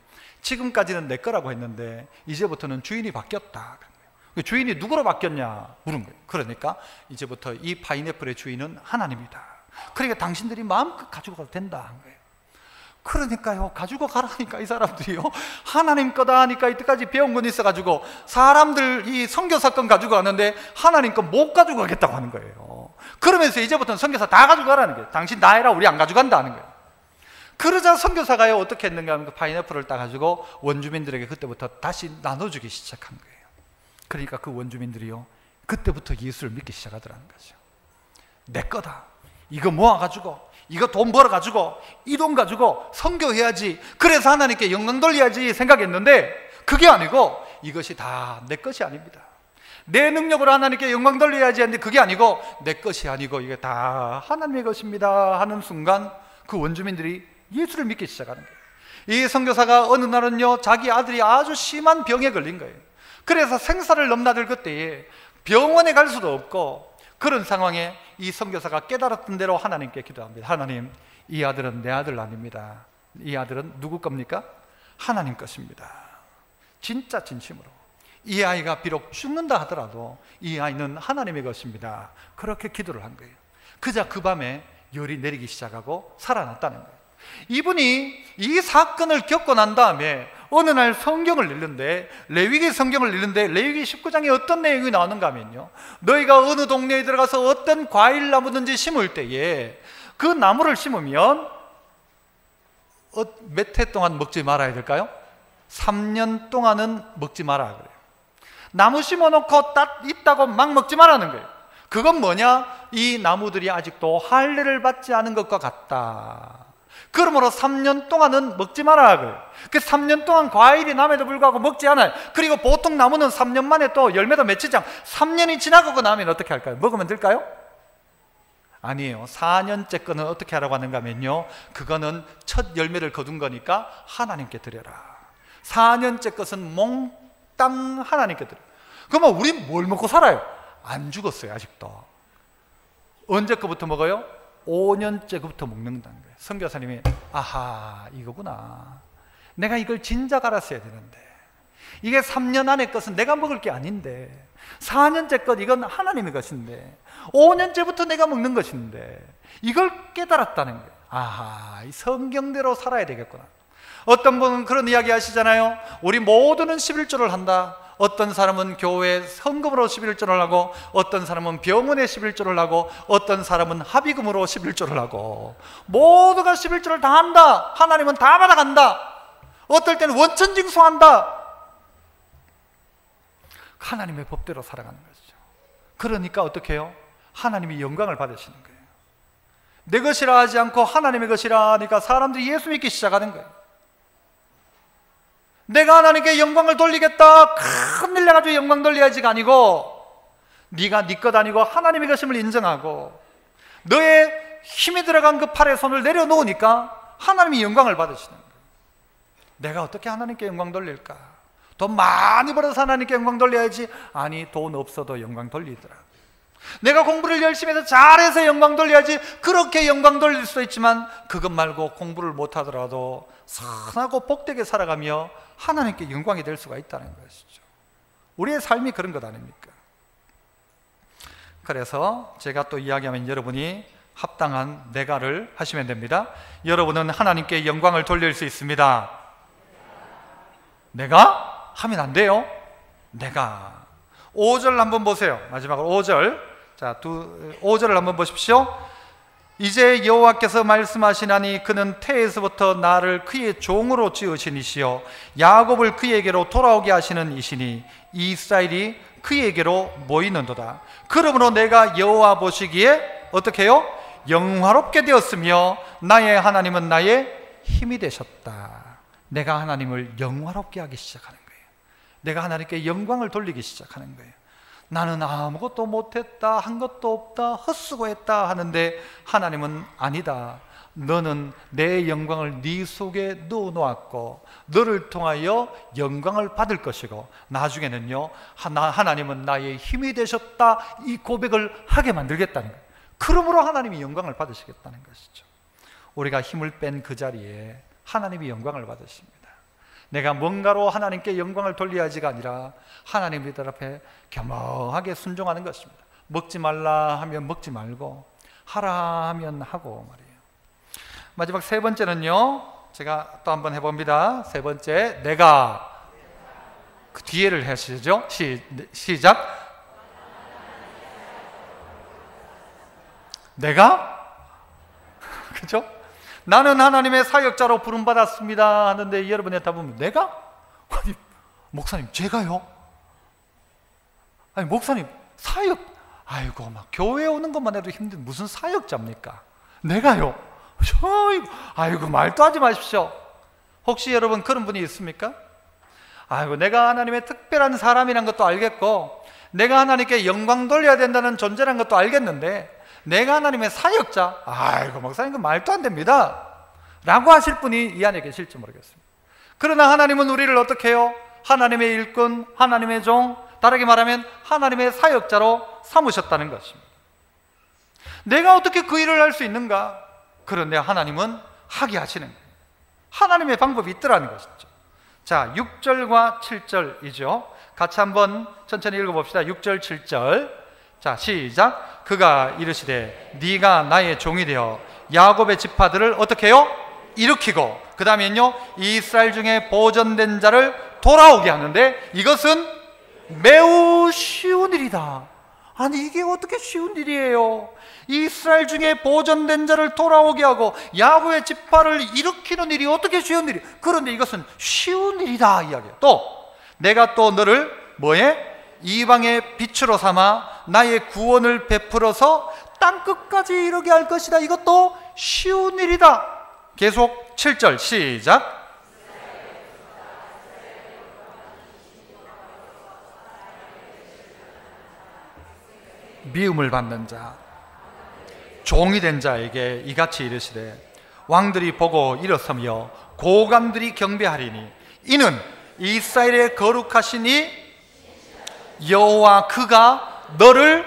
지금까지는 내 거라고 했는데 이제부터는 주인이 바뀌었다. 주인이 누구로 바뀌었냐 물은 거예요. 그러니까 이제부터 이 파인애플의 주인은 하나님이다. 그러니까 당신들이 마음껏 가지고 가도 된다 한 거예요. 그러니까요, 가지고 가라니까 이 사람들이요, 하나님 거다 하니까 이때까지 배운 건 있어가지고 사람들 이 선교 사건 가지고 가는데 하나님 거 못 가지고 가겠다고 하는 거예요. 그러면서 이제부터는 선교사 다 가지고 가라는 거예요. 당신 다 해라, 우리 안 가져간다 하는 거예요. 그러자 선교사가요 어떻게 했는가 하면 그 파인애플을 따가지고 원주민들에게 그때부터 다시 나눠주기 시작한 거예요. 그러니까 그 원주민들이요 그때부터 예수를 믿기 시작하더라는 거죠. 내 거다, 이거 모아가지고, 이거 돈 벌어가지고, 이 돈 가지고 선교해야지, 그래서 하나님께 영광 돌려야지 생각했는데 그게 아니고, 이것이 다 내 것이 아닙니다. 내 능력으로 하나님께 영광 돌려야지 했는데 그게 아니고, 내 것이 아니고 이게 다 하나님의 것입니다 하는 순간 그 원주민들이 예수를 믿기 시작하는 거예요. 이 선교사가 어느 날은요 자기 아들이 아주 심한 병에 걸린 거예요. 그래서 생사를 넘나들 그때에 병원에 갈 수도 없고, 그런 상황에 이 선교사가 깨달았던 대로 하나님께 기도합니다. 하나님, 이 아들은 내 아들 아닙니다. 이 아들은 누구 겁니까? 하나님 것입니다. 진짜 진심으로 이 아이가 비록 죽는다 하더라도 이 아이는 하나님의 것입니다. 그렇게 기도를 한 거예요. 그자 그 밤에 열이 내리기 시작하고 살아났다는 거예요. 이분이 이 사건을 겪고 난 다음에 어느 날 성경을 읽는데, 레위기 성경을 읽는데 레위기 19장에 어떤 내용이 나오는가 하면요, 너희가 어느 동네에 들어가서 어떤 과일 나무든지 심을 때에 그 나무를 심으면 몇 해 동안 먹지 말아야 될까요? 3년 동안은 먹지 마라 그래요. 나무 심어놓고 딱 있다고 막 먹지 말라는 거예요. 그건 뭐냐, 이 나무들이 아직도 할례를 받지 않은 것과 같다. 그러므로 3년 동안은 먹지 마라 그래요. 그 3년 동안 과일이 남에도 불구하고 먹지 않아요. 그리고 보통 나무는 3년 만에 또 열매도 맺히지 않고, 3년이 지나가고 나면 어떻게 할까요? 먹으면 될까요? 아니에요. 4년째 거는 어떻게 하라고 하는가 하면요, 그거는 첫 열매를 거둔 거니까 하나님께 드려라. 4년째 것은 몽땅 하나님께 드려라. 그러면 우린 뭘 먹고 살아요? 안 죽었어요 아직도. 언제 거부터 먹어요? 5년째 그부터 먹는다는 거예요. 선교사님이 아하, 이거구나. 내가 이걸 진작 알았어야 되는데, 이게 3년 안의 것은 내가 먹을 게 아닌데, 4년째 것 이건 하나님의 것인데, 5년째부터 내가 먹는 것인데, 이걸 깨달았다는 거예요. 아하, 이 성경대로 살아야 되겠구나. 어떤 분은 그런 이야기 하시잖아요. 우리 모두는 11조를 한다. 어떤 사람은 교회 헌금으로 11조를 하고, 어떤 사람은 병원에 11조를 하고, 어떤 사람은 합의금으로 11조를 하고, 모두가 11조를 다 한다. 하나님은 다 받아간다. 어떨 때는 원천징수한다. 하나님의 법대로 살아가는 것이죠. 그러니까 어떻게 해요? 하나님이 영광을 받으시는 거예요. 내 것이라 하지 않고 하나님의 것이라 하니까 사람들이 예수 믿기 시작하는 거예요. 내가 하나님께 영광을 돌리겠다, 큰일 내가지고 영광 돌려야지가 아니고, 네가 네 것 아니고 하나님의 것임을 인정하고 너의 힘이 들어간 그 팔에 손을 내려놓으니까 하나님이 영광을 받으시는 거예요. 내가 어떻게 하나님께 영광 돌릴까? 돈 많이 벌어서 하나님께 영광 돌려야지. 아니, 돈 없어도 영광 돌리더라. 내가 공부를 열심히 해서 잘해서 영광 돌려야지. 그렇게 영광 돌릴 수도 있지만 그것 말고 공부를 못하더라도 선하고 복되게 살아가며 하나님께 영광이 될 수가 있다는 것이죠. 우리의 삶이 그런 것 아닙니까? 그래서 제가 또 이야기하면 여러분이 합당한 내가를 하시면 됩니다. 여러분은 하나님께 영광을 돌릴 수 있습니다. 내가 하면 안 돼요. 내가. 5절 한번 보세요. 마지막으로 5절. 자, 5절을 한번 보십시오. 이제 여호와께서 말씀하시나니 그는 태에서부터 나를 그의 종으로 지으신 이시요 야곱을 그에게로 돌아오게 하시는 이시니 이스라엘이 그에게로 모이는도다. 그러므로 내가 여호와 보시기에 어떻게 해요? 영화롭게 되었으며 나의 하나님은 나의 힘이 되셨다. 내가 하나님을 영화롭게 하기 시작하는 거예요. 내가 하나님께 영광을 돌리기 시작하는 거예요. 나는 아무것도 못했다, 한 것도 없다, 헛수고했다 하는데 하나님은 아니다. 너는 내 영광을 네 속에 넣어놓았고 너를 통하여 영광을 받을 것이고 나중에는요 하나님은 나의 힘이 되셨다, 이 고백을 하게 만들겠다는 거예요. 그러므로 하나님이 영광을 받으시겠다는 것이죠. 우리가 힘을 뺀 그 자리에 하나님이 영광을 받으십니다. 내가 뭔가로 하나님께 영광을 돌려야지가 아니라 하나님들 앞에 겸허하게 순종하는 것입니다. 먹지 말라 하면 먹지 말고 하라 하면 하고 말이에요. 마지막 세 번째는요, 제가 또 한번 해봅니다. 세 번째, 내가. 그 뒤에를 하시죠. 시작. 내가? 그죠? 나는 하나님의 사역자로 부름받았습니다 하는데 여러분의 답은 내가? 아니, 목사님 제가요? 아니 목사님 사역, 아이고 막 교회 오는 것만 해도 힘든 무슨 사역자입니까? 내가요? 아이고 말도 하지 마십시오. 혹시 여러분 그런 분이 있습니까? 아이고 내가 하나님의 특별한 사람이란 것도 알겠고 내가 하나님께 영광 돌려야 된다는 존재란 것도 알겠는데 내가 하나님의 사역자? 아이고 목사님 그 말도 안 됩니다 라고 하실 분이 이 안에 계실지 모르겠습니다. 그러나 하나님은 우리를 어떻게 해요? 하나님의 일꾼, 하나님의 종, 다르게 말하면 하나님의 사역자로 삼으셨다는 것입니다. 내가 어떻게 그 일을 할 수 있는가? 그런데 하나님은 하게 하시는 거예요. 하나님의 방법이 있더라는 것이죠. 자, 6절과 7절이죠. 같이 한번 천천히 읽어봅시다. 6절, 7절. 자, 시작. 그가 이르시되 네가 나의 종이 되어 야곱의 지파들을 어떻게 해요? 일으키고 그 다음에는요 이스라엘 중에 보존된 자를 돌아오게 하는데 이것은 매우 쉬운 일이다. 아니 이게 어떻게 쉬운 일이에요? 이스라엘 중에 보존된 자를 돌아오게 하고 야곱의 지파를 일으키는 일이 어떻게 쉬운 일이? 그런데 이것은 쉬운 일이다 이야기예요. 또 내가 또 너를 뭐해? 이방의 빛으로 삼아 나의 구원을 베풀어서 땅끝까지 이르게 할 것이다. 이것도 쉬운 일이다. 계속 7절 시작. 미움을 받는 자, 종이 된 자에게 이같이 이르시되 왕들이 보고 일어서며 고관들이 경배하리니 이는 이스라엘의 거룩하시니 여호와 그가 너를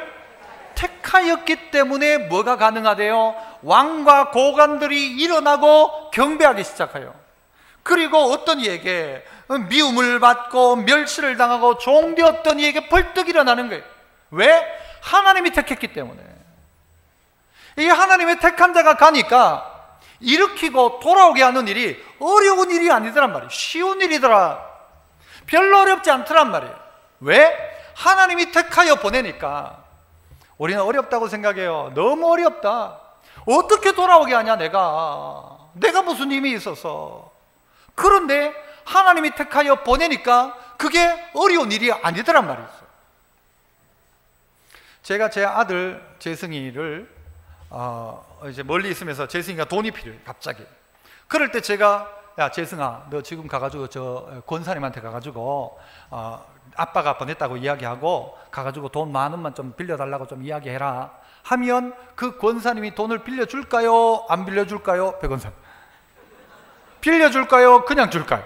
택하였기 때문에 뭐가 가능하대요? 왕과 고관들이 일어나고 경배하기 시작해요. 그리고 어떤 이에게 미움을 받고 멸시를 당하고 종되었던 이에게 벌떡 일어나는 거예요. 왜? 하나님이 택했기 때문에. 이 하나님의 택한 자가 가니까 일으키고 돌아오게 하는 일이 어려운 일이 아니더란 말이에요. 쉬운 일이더라. 별로 어렵지 않더란 말이에요. 왜? 하나님이 택하여 보내니까. 우리는 어렵다고 생각해요. 너무 어렵다. 어떻게 돌아오게 하냐, 내가 무슨 힘이 있어서. 그런데 하나님이 택하여 보내니까 그게 어려운 일이 아니더란 말이죠. 제가 제 아들 재승이를 이제 멀리 있으면서 재승이가 돈이 필요해, 갑자기. 그럴 때 제가, 야 재승아, 너 지금 가가지고 저 권사님한테 가가지고 아빠가 보냈다고 이야기하고 가가지고 돈 10,000원만 좀 빌려달라고 좀 이야기해라 하면 그 권사님이 돈을 빌려줄까요? 안 빌려줄까요? 백원사 빌려줄까요? 그냥 줄까요?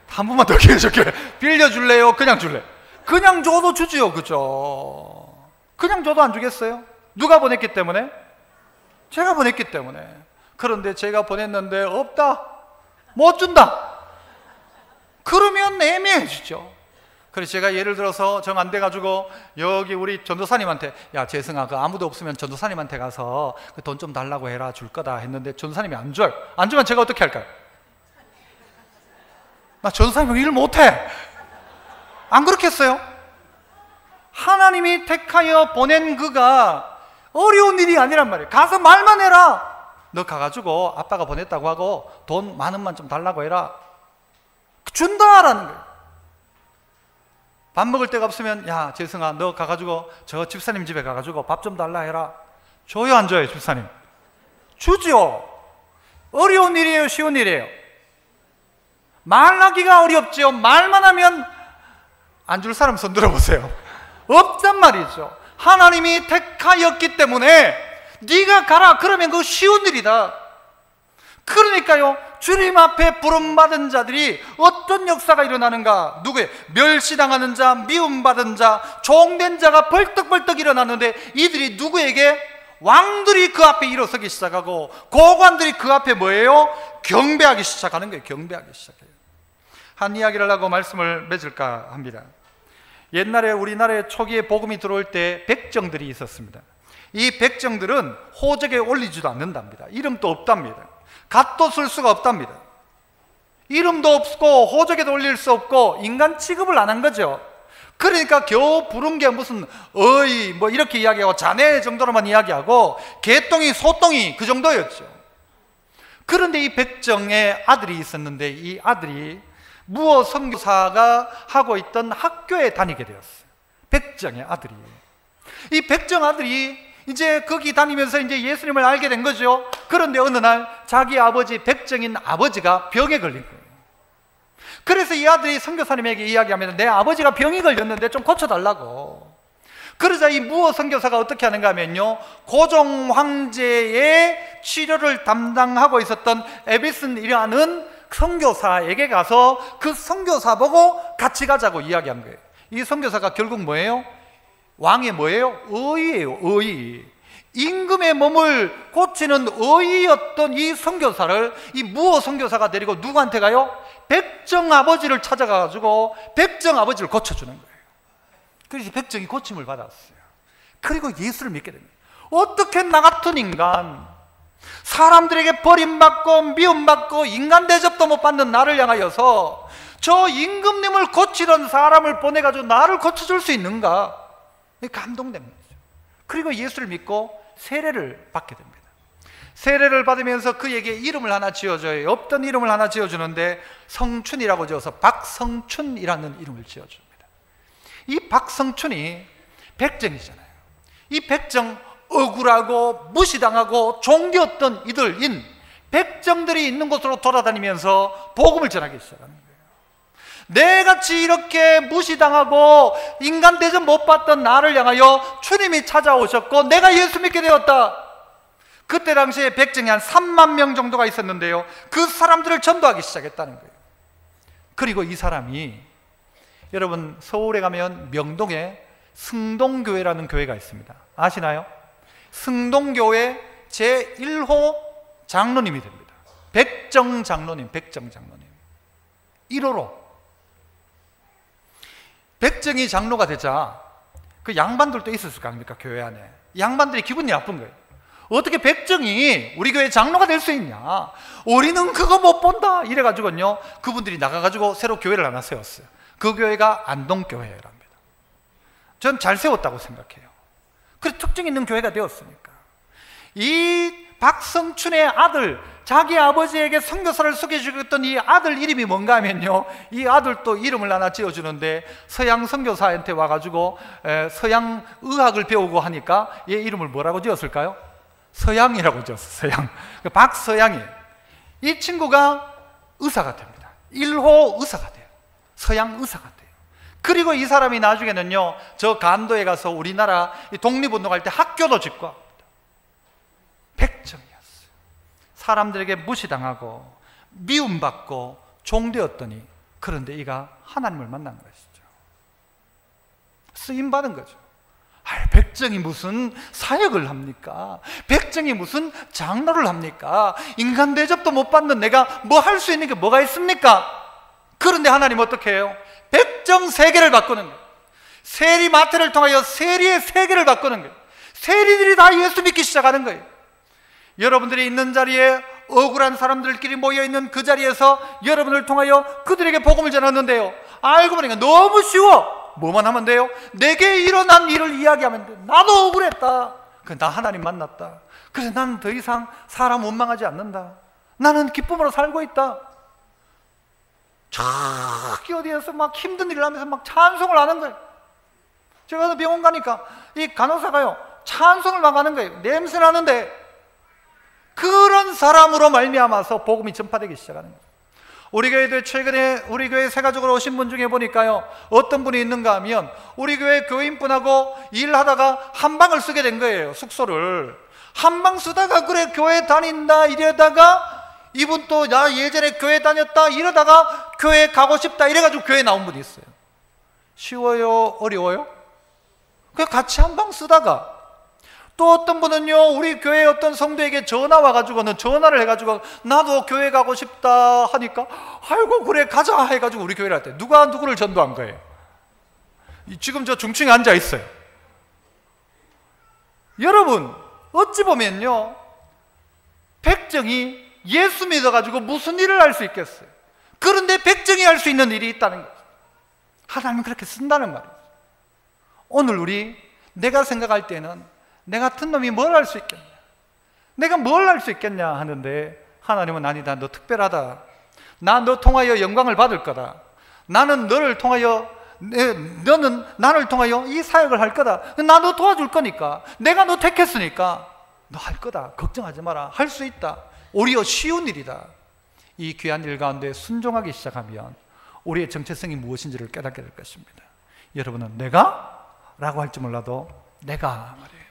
한 번만 더 기회 줄게. 빌려줄래요? 그냥 줄래? 그냥 줘도 주지요, 그죠? 그냥 줘도 안 주겠어요? 누가 보냈기 때문에? 제가 보냈기 때문에. 그런데 제가 보냈는데 없다, 못 준다, 그러면 애매해지죠. 그래서 제가 예를 들어서 정 안 돼가지고 여기 우리 전도사님한테, 야 재승아, 그 아무도 없으면 전도사님한테 가서 그 돈 좀 달라고 해라, 줄 거다 했는데 전도사님이 안 줘요. 안 주면 제가 어떻게 할까요? 나 전도사님 일 못해. 안 그렇겠어요? 하나님이 택하여 보낸 그가 어려운 일이 아니란 말이에요. 가서 말만 해라. 너 가가지고 아빠가 보냈다고 하고 돈 10,000원만 좀 달라고 해라. 준다라는 거예요. 밥 먹을 데가 없으면, 야 재승아, 너 가가지고 저 집사님 집에 가가지고 밥 좀 달라 해라. 줘요, 안 줘요, 집사님? 주죠. 어려운 일이에요, 쉬운 일이에요? 말하기가 어렵지요. 말만 하면 안 줄 사람 손 들어보세요. 없단 말이죠. 하나님이 택하였기 때문에 네가 가라 그러면 그거 쉬운 일이다. 그러니까요, 주님 앞에 부름받은 자들이 어떤 역사가 일어나는가? 누구의? 멸시당하는 자, 미움받은 자, 종된 자가 벌떡벌떡 일어나는데, 이들이 누구에게? 왕들이 그 앞에 일어서기 시작하고 고관들이 그 앞에 뭐예요? 경배하기 시작하는 거예요. 경배하기 시작해요. 한 이야기를 하고 말씀을 맺을까 합니다. 옛날에 우리나라에 초기에 복음이 들어올 때 백정들이 있었습니다. 이 백정들은 호적에 올리지도 않는답니다. 이름도 없답니다. 갓도 쓸 수가 없답니다. 이름도 없고 호적에도 올릴 수 없고 인간 취급을 안 한 거죠. 그러니까 겨우 부른 게 무슨 어이 뭐 이렇게 이야기하고 자네 정도로만 이야기하고 개똥이 소똥이 그 정도였죠. 그런데 이 백정의 아들이 있었는데, 이 아들이 무어 선교사가 하고 있던 학교에 다니게 되었어요. 백정의 아들이. 이 백정 아들이 이제 거기 다니면서 이제 예수님을 알게 된 거죠. 그런데 어느 날 자기 아버지, 백정인 아버지가 병에 걸린 거예요. 그래서 이 아들이 선교사님에게 이야기하면, 내 아버지가 병이 걸렸는데 좀 고쳐달라고. 그러자 이 무어 선교사가 어떻게 하는가 하면요, 고종 황제의 치료를 담당하고 있었던 에비슨이라는 선교사에게 가서 그 선교사 보고 같이 가자고 이야기한 거예요. 이 선교사가 결국 뭐예요? 왕의 뭐예요? 의예요. 의. 임금의 몸을 고치는 의였던 이 선교사를 이 무어 선교사가 데리고 누구한테 가요? 백정 아버지를 찾아가가지고 백정 아버지를 고쳐주는 거예요. 그래서 백정이 고침을 받았어요. 그리고 예수를 믿게 됩니다. 어떻게 나 같은 인간, 사람들에게 버림받고 미움받고 인간 대접도 못 받는 나를 향하여서 저 임금님을 고치던 사람을 보내가지고 나를 고쳐줄 수 있는가? 감동됩니다. 그리고 예수를 믿고 세례를 받게 됩니다. 세례를 받으면서 그에게 이름을 하나 지어줘요. 없던 이름을 하나 지어주는데 성춘이라고 지어서 박성춘이라는 이름을 지어줍니다. 이 박성춘이 백정이잖아요. 이 백정, 억울하고 무시당하고 종겼던 이들인 백정들이 있는 곳으로 돌아다니면서 복음을 전하기 시작하는 거예요. 내같이 이렇게 무시당하고 인간 대접 못 받던 나를 향하여 주님이 찾아오셨고 내가 예수 믿게 되었다. 그때 당시에 백정이 한 30,000명 정도가 있었는데요, 그 사람들을 전도하기 시작했다는 거예요. 그리고 이 사람이, 여러분 서울에 가면 명동에 승동교회라는 교회가 있습니다. 아시나요? 승동교회 제1호 장로님이 됩니다. 백정 장로님, 백정 장로님 1호로. 백정이 장로가 되자 그 양반들도 있었을 거 아닙니까? 교회 안에 양반들이 기분이 나쁜 거예요. 어떻게 백정이 우리 교회 장로가 될 수 있냐? 우리는 그거 못 본다. 이래가지고요, 그분들이 나가가지고 새로 교회를 하나 세웠어요. 그 교회가 안동교회랍니다. 전 잘 세웠다고 생각해요. 그래서 특징 있는 교회가 되었으니까. 이 박성춘의 아들, 자기 아버지에게 선교사를 소개해주겠던 이 아들 이름이 뭔가 하면요, 이 아들도 이름을 하나 지어주는데, 서양 선교사한테 와가지고 서양 의학을 배우고 하니까 얘 이름을 뭐라고 지었을까요? 서양이라고 지었어요. 서양. 박서양이에요. 이 친구가 의사가 됩니다. 1호 의사가 돼요. 서양 의사가 돼요. 그리고 이 사람이 나중에는요, 저 간도에 가서 우리나라 독립운동할 때 학교도 짓고 합니다. 백정이었어요. 사람들에게 무시당하고 미움받고 종되었더니, 그런데 이가 하나님을 만난 것이죠. 쓰임받은 거죠. 백정이 무슨 사역을 합니까? 백정이 무슨 장로를 합니까? 인간 대접도 못 받는 내가 뭐 할 수 있는 게 뭐가 있습니까? 그런데 하나님 어떻게 해요? 백정 세계를 바꾸는 거예요. 세리 마태를 통하여 세리의 세계를 바꾸는 거예요. 세리들이 다 예수 믿기 시작하는 거예요. 여러분들이 있는 자리에 억울한 사람들끼리 모여있는 그 자리에서 여러분을 통하여 그들에게 복음을 전하는데요, 알고 보니까 너무 쉬워. 뭐만 하면 돼요? 내게 일어난 일을 이야기하면 돼. 나도 억울했다. 나 하나님 만났다. 그래서 나는 더 이상 사람 원망하지 않는다. 나는 기쁨으로 살고 있다. 저기 어디에서 막 힘든 일을 하면서 막 찬송을 하는 거예요. 제가 병원 가니까 이 간호사가요, 찬송을 막 하는 거예요. 냄새 나는데. 그런 사람으로 말미암아서 복음이 전파되기 시작하는 거예요. 우리 교회도 최근에 우리 교회 새가족으로 오신 분 중에 보니까요, 어떤 분이 있는가 하면 우리 교회 교인분하고 일하다가 한방을 쓰게 된 거예요. 숙소를 한방 쓰다가, 그래 교회 다닌다 이러다가, 이분 또 나 예전에 교회 다녔다 이러다가 교회 가고 싶다 이래가지고 교회 나온 분이 있어요. 쉬워요? 어려워요? 그냥 같이 한방 쓰다가, 또 어떤 분은요, 우리 교회 어떤 성도에게 전화 와가지고는, 전화를 해가지고 나도 교회 가고 싶다 하니까, 아이고 그래 가자 해가지고 우리 교회를 할 때 누가 누구를 전도한 거예요? 지금 저 중층에 앉아 있어요. 여러분, 어찌 보면요, 백정이 예수 믿어가지고 무슨 일을 할 수 있겠어요? 그런데 백정이 할 수 있는 일이 있다는 거죠. 하나님은 그렇게 쓴다는 말이에요. 오늘 내가 생각할 때는 내 같은 놈이 뭘 할 수 있겠냐, 내가 뭘 할 수 있겠냐 하는데, 하나님은 아니다. 너 특별하다. 나 너 통하여 영광을 받을 거다. 나는 너를 통하여, 너는 나를 통하여 이 사역을 할 거다. 나 너 도와줄 거니까, 내가 너 택했으니까 너 할 거다. 걱정하지 마라. 할 수 있다. 오히려 쉬운 일이다. 이 귀한 일 가운데 순종하기 시작하면 우리의 정체성이 무엇인지를 깨닫게 될 것입니다. 여러분은 내가? 라고 할지 몰라도 내가 말이에요.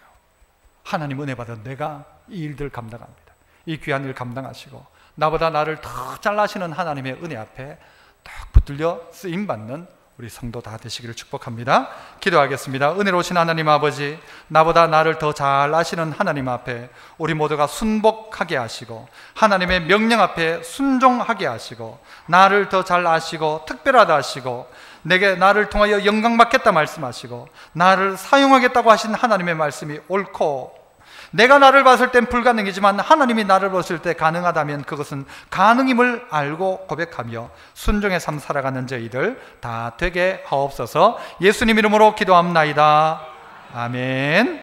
하나님 은혜 받은 내가 이 일들을 감당합니다. 이 귀한 일 감당하시고 나보다 나를 더 잘나시는 하나님의 은혜 앞에 딱 붙들려 쓰임받는 우리 성도 다 되시기를 축복합니다. 기도하겠습니다. 은혜로우신 하나님 아버지, 나보다 나를 더 잘 아시는 하나님 앞에 우리 모두가 순복하게 하시고, 하나님의 명령 앞에 순종하게 하시고, 나를 더 잘 아시고 특별하다 하시고, 내게 나를 통하여 영광 받겠다 말씀하시고, 나를 사용하겠다고 하신 하나님의 말씀이 옳고, 내가 나를 봤을 땐 불가능이지만 하나님이 나를 봤을 때 가능하다면 그것은 가능임을 알고 고백하며 순종의 삶 살아가는 저희들 다 되게 하옵소서. 예수님 이름으로 기도합나이다. 아멘.